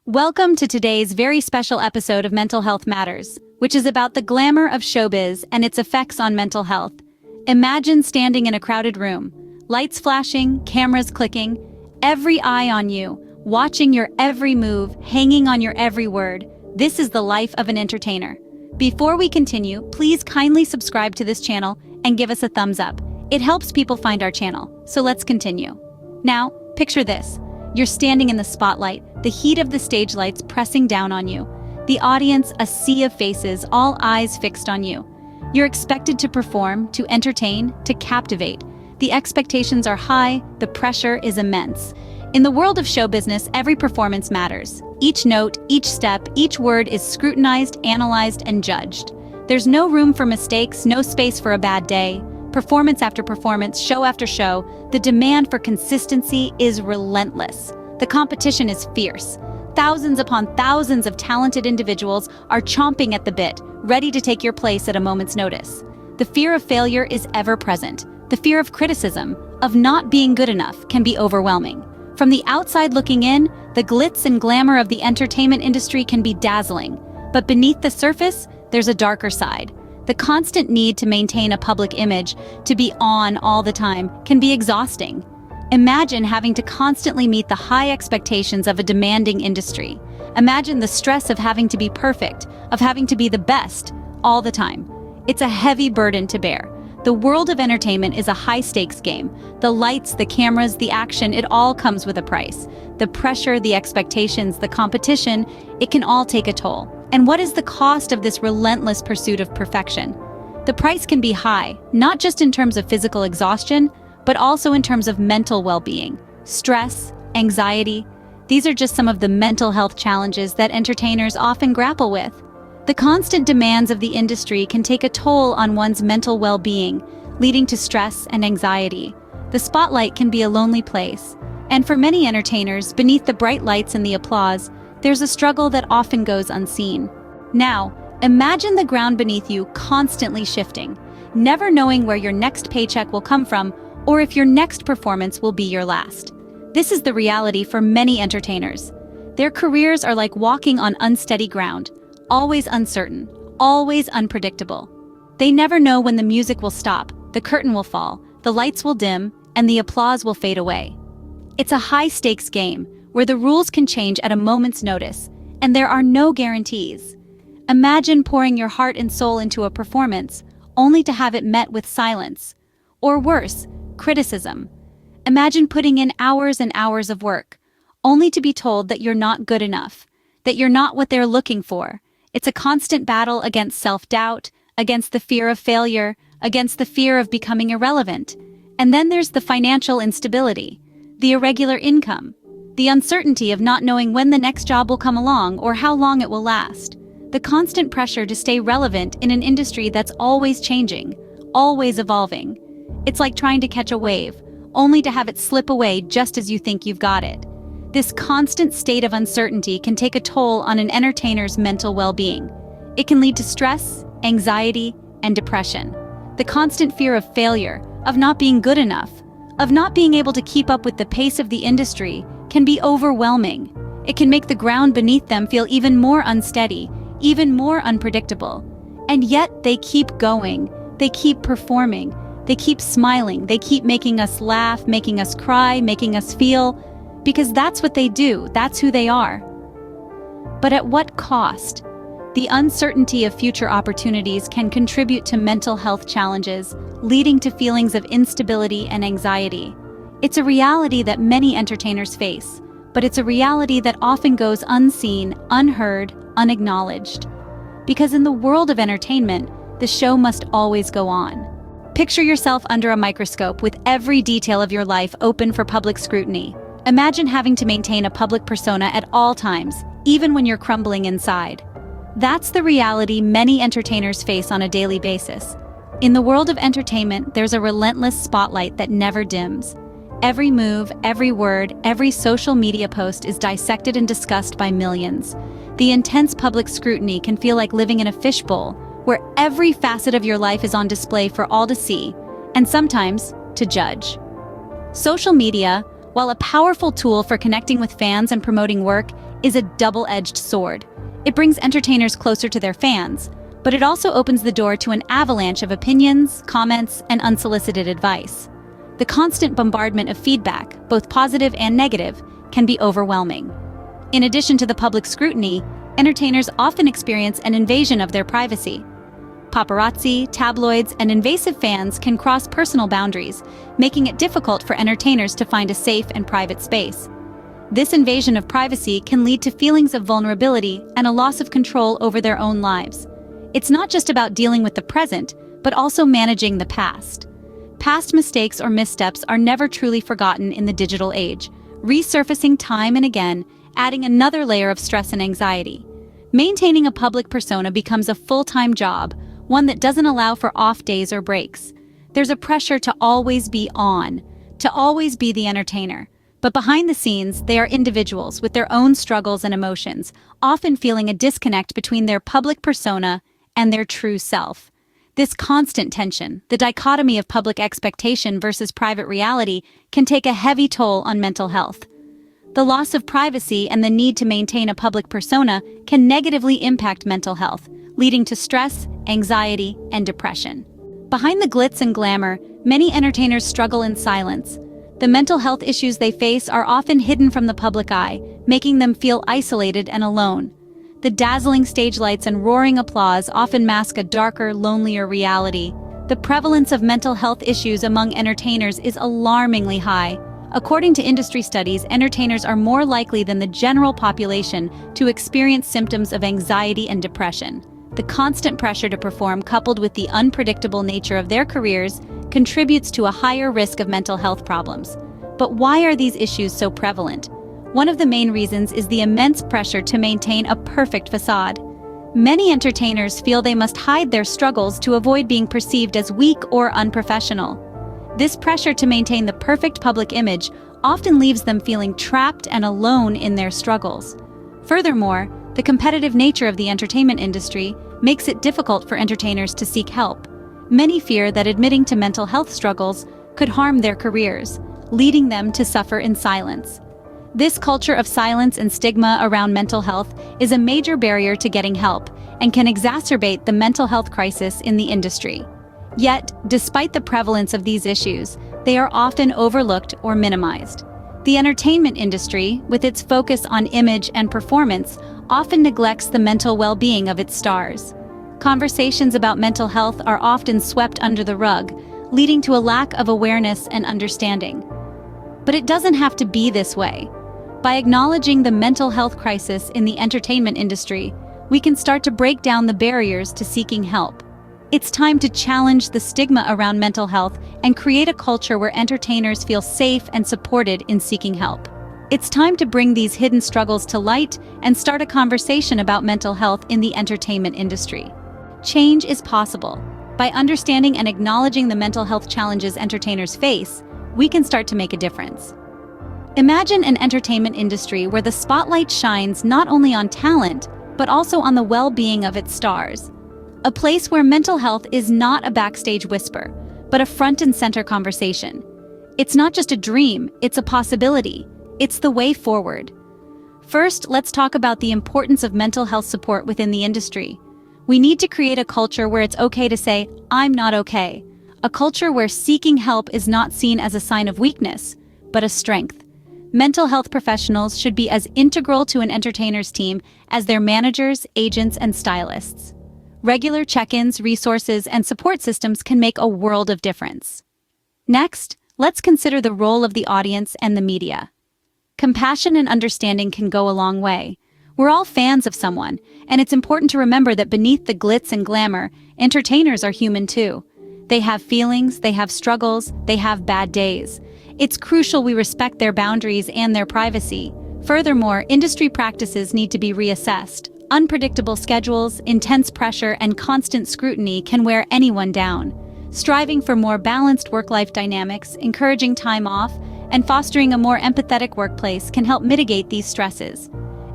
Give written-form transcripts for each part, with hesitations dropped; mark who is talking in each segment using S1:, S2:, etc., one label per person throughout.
S1: Welcome to today's very special episode of Mental Health Matters, which is about the glamour of showbiz and its effects on mental health. Imagine standing in a crowded room, lights flashing, cameras clicking, every eye on you, watching your every move, hanging on your every word. This is the life of an entertainer. Before we continue, please kindly subscribe to this channel and give us a thumbs up. It helps people find our channel, so let's continue. Now, picture this. You're standing in the spotlight, the heat of the stage lights pressing down on you. The audience, a sea of faces, all eyes fixed on you. You're expected to perform, to entertain, to captivate. The expectations are high, the pressure is immense. In the world of show business, every performance matters. Each note, each step, each word is scrutinized, analyzed, and judged. There's no room for mistakes, no space for a bad day. Performance after performance, show after show, the demand for consistency is relentless. The competition is fierce. Thousands upon thousands of talented individuals are chomping at the bit, ready to take your place at a moment's notice. The fear of failure is ever present. The fear of criticism, of not being good enough, can be overwhelming. From the outside looking in, the glitz and glamour of the entertainment industry can be dazzling. But beneath the surface, there's a darker side. The constant need to maintain a public image, to be on all the time, can be exhausting. Imagine having to constantly meet the high expectations of a demanding industry. Imagine the stress of having to be perfect, of having to be the best, all the time. It's a heavy burden to bear. The world of entertainment is a high-stakes game. The lights, the cameras, the action, it all comes with a price. The pressure, the expectations, the competition, it can all take a toll. And what is the cost of this relentless pursuit of perfection? The price can be high, not just in terms of physical exhaustion, but also in terms of mental well-being. Stress, anxiety, these are just some of the mental health challenges that entertainers often grapple with. The constant demands of the industry can take a toll on one's mental well-being, leading to stress and anxiety. The spotlight can be a lonely place, and for many entertainers, beneath the bright lights and the applause, there's a struggle that often goes unseen. Now, imagine the ground beneath you constantly shifting, never knowing where your next paycheck will come from or if your next performance will be your last. This is the reality for many entertainers. Their careers are like walking on unsteady ground, always uncertain, always unpredictable. They never know when the music will stop, the curtain will fall, the lights will dim, and the applause will fade away. It's a high-stakes game, where the rules can change at a moment's notice, and there are no guarantees. Imagine pouring your heart and soul into a performance, only to have it met with silence. Or worse, criticism. Imagine putting in hours and hours of work, only to be told that you're not good enough, that you're not what they're looking for. It's a constant battle against self-doubt, against the fear of failure, against the fear of becoming irrelevant. And then there's the financial instability, the irregular income, the uncertainty of not knowing when the next job will come along or how long it will last. The constant pressure to stay relevant in an industry that's always changing, always evolving. It's like trying to catch a wave, only to have it slip away just as you think you've got it. This constant state of uncertainty can take a toll on an entertainer's mental well-being. It can lead to stress, anxiety, and depression. The constant fear of failure, of not being good enough, of not being able to keep up with the pace of the industry can be overwhelming. It can make the ground beneath them feel even more unsteady, even more unpredictable. And yet they keep going, they keep performing, they keep smiling, they keep making us laugh, making us cry, making us feel, because that's what they do, that's who they are. But at what cost? The uncertainty of future opportunities can contribute to mental health challenges, leading to feelings of instability and anxiety. It's a reality that many entertainers face, but it's a reality that often goes unseen, unheard, unacknowledged. Because in the world of entertainment, the show must always go on. Picture yourself under a microscope with every detail of your life open for public scrutiny. Imagine having to maintain a public persona at all times, even when you're crumbling inside. That's the reality many entertainers face on a daily basis. In the world of entertainment, there's a relentless spotlight that never dims. Every move, every word, every social media post is dissected and discussed by millions. The intense public scrutiny can feel like living in a fishbowl, where every facet of your life is on display for all to see, and sometimes to judge. Social media, while a powerful tool for connecting with fans and promoting work, is a double-edged sword. It brings entertainers closer to their fans, but it also opens the door to an avalanche of opinions, comments, and unsolicited advice. The constant bombardment of feedback, both positive and negative, can be overwhelming. In addition to the public scrutiny, entertainers often experience an invasion of their privacy. Paparazzi, tabloids, and invasive fans can cross personal boundaries, making it difficult for entertainers to find a safe and private space. This invasion of privacy can lead to feelings of vulnerability and a loss of control over their own lives. It's not just about dealing with the present, but also managing the past. Past mistakes or missteps are never truly forgotten in the digital age, resurfacing time and again, adding another layer of stress and anxiety. Maintaining a public persona becomes a full-time job, one that doesn't allow for off days or breaks. There's a pressure to always be on, to always be the entertainer. But behind the scenes, they are individuals with their own struggles and emotions, often feeling a disconnect between their public persona and their true self. This constant tension, the dichotomy of public expectation versus private reality, can take a heavy toll on mental health. The loss of privacy and the need to maintain a public persona can negatively impact mental health, leading to stress, anxiety, and depression. Behind the glitz and glamour, many entertainers struggle in silence. The mental health issues they face are often hidden from the public eye, making them feel isolated and alone. The dazzling stage lights and roaring applause often mask a darker, lonelier reality. The prevalence of mental health issues among entertainers is alarmingly high. According to industry studies, entertainers are more likely than the general population to experience symptoms of anxiety and depression. The constant pressure to perform, coupled with the unpredictable nature of their careers, contributes to a higher risk of mental health problems. But why are these issues so prevalent? One of the main reasons is the immense pressure to maintain a perfect facade. Many entertainers feel they must hide their struggles to avoid being perceived as weak or unprofessional. This pressure to maintain the perfect public image often leaves them feeling trapped and alone in their struggles. Furthermore, the competitive nature of the entertainment industry makes it difficult for entertainers to seek help. Many fear that admitting to mental health struggles could harm their careers, leading them to suffer in silence. This culture of silence and stigma around mental health is a major barrier to getting help and can exacerbate the mental health crisis in the industry. Yet, despite the prevalence of these issues, they are often overlooked or minimized. The entertainment industry, with its focus on image and performance, often neglects the mental well-being of its stars. Conversations about mental health are often swept under the rug, leading to a lack of awareness and understanding. But it doesn't have to be this way. By acknowledging the mental health crisis in the entertainment industry, we can start to break down the barriers to seeking help. It's time to challenge the stigma around mental health and create a culture where entertainers feel safe and supported in seeking help. It's time to bring these hidden struggles to light and start a conversation about mental health in the entertainment industry. Change is possible. By understanding and acknowledging the mental health challenges entertainers face, we can start to make a difference. Imagine an entertainment industry where the spotlight shines not only on talent, but also on the well-being of its stars. A place where mental health is not a backstage whisper, but a front and center conversation. It's not just a dream, it's a possibility. It's the way forward. First, let's talk about the importance of mental health support within the industry. We need to create a culture where it's okay to say, "I'm not okay." A culture where seeking help is not seen as a sign of weakness, but a strength. Mental health professionals should be as integral to an entertainer's team as their managers, agents, and stylists. Regular check-ins, resources, and support systems can make a world of difference. Next, let's consider the role of the audience and the media. Compassion and understanding can go a long way. We're all fans of someone, and it's important to remember that beneath the glitz and glamour, entertainers are human too. They have feelings, they have struggles, they have bad days. It's crucial we respect their boundaries and their privacy. Furthermore, industry practices need to be reassessed. Unpredictable schedules, intense pressure, and constant scrutiny can wear anyone down. Striving for more balanced work-life dynamics, encouraging time off, and fostering a more empathetic workplace can help mitigate these stresses.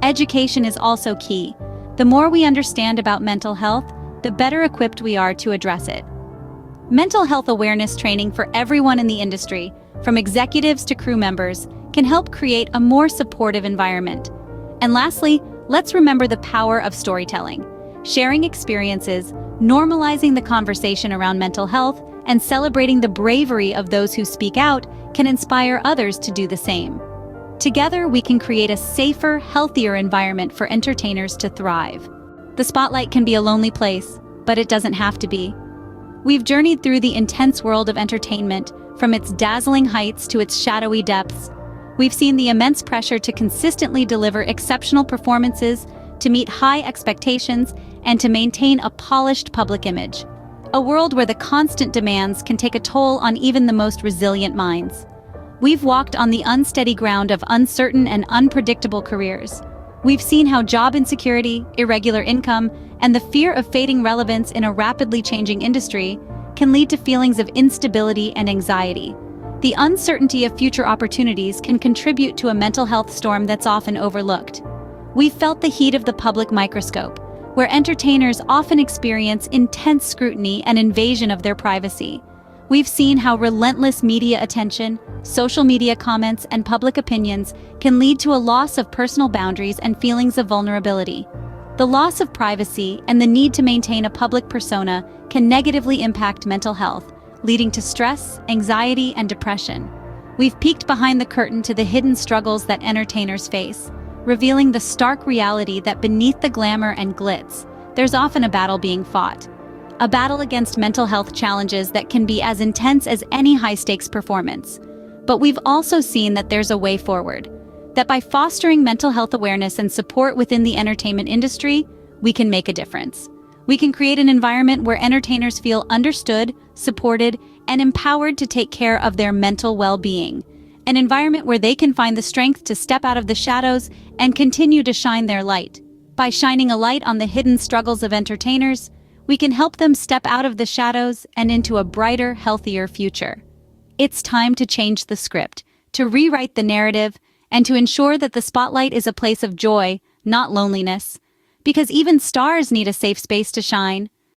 S1: Education is also key. The more we understand about mental health, the better equipped we are to address it. Mental health awareness training for everyone in the industry, from executives to crew members, can help create a more supportive environment. And lastly, let's remember the power of storytelling. Sharing experiences, normalizing the conversation around mental health, and celebrating the bravery of those who speak out can inspire others to do the same. Together, we can create a safer, healthier environment for entertainers to thrive. The spotlight can be a lonely place, but it doesn't have to be. We've journeyed through the intense world of entertainment, from its dazzling heights to its shadowy depths. We've seen the immense pressure to consistently deliver exceptional performances, to meet high expectations, and to maintain a polished public image. A world where the constant demands can take a toll on even the most resilient minds. We've walked on the unsteady ground of uncertain and unpredictable careers. We've seen how job insecurity, irregular income, and the fear of fading relevance in a rapidly changing industry can lead to feelings of instability and anxiety. The uncertainty of future opportunities can contribute to a mental health storm that's often overlooked. We've felt the heat of the public microscope, where entertainers often experience intense scrutiny and invasion of their privacy. We've seen how relentless media attention, social media comments, and public opinions can lead to a loss of personal boundaries and feelings of vulnerability. The loss of privacy and the need to maintain a public persona can negatively impact mental health, leading to stress, anxiety, and depression. We've peeked behind the curtain to the hidden struggles that entertainers face, revealing the stark reality that beneath the glamour and glitz, there's often a battle being fought. A battle against mental health challenges that can be as intense as any high-stakes performance. But we've also seen that there's a way forward. That by fostering mental health awareness and support within the entertainment industry, we can make a difference. We can create an environment where entertainers feel understood, supported, and empowered to take care of their mental well-being. An environment where they can find the strength to step out of the shadows and continue to shine their light. By shining a light on the hidden struggles of entertainers, we can help them step out of the shadows and into a brighter, healthier future. It's time to change the script, to rewrite the narrative, and to ensure that the spotlight is a place of joy, not loneliness. Because even stars need a safe space to shine.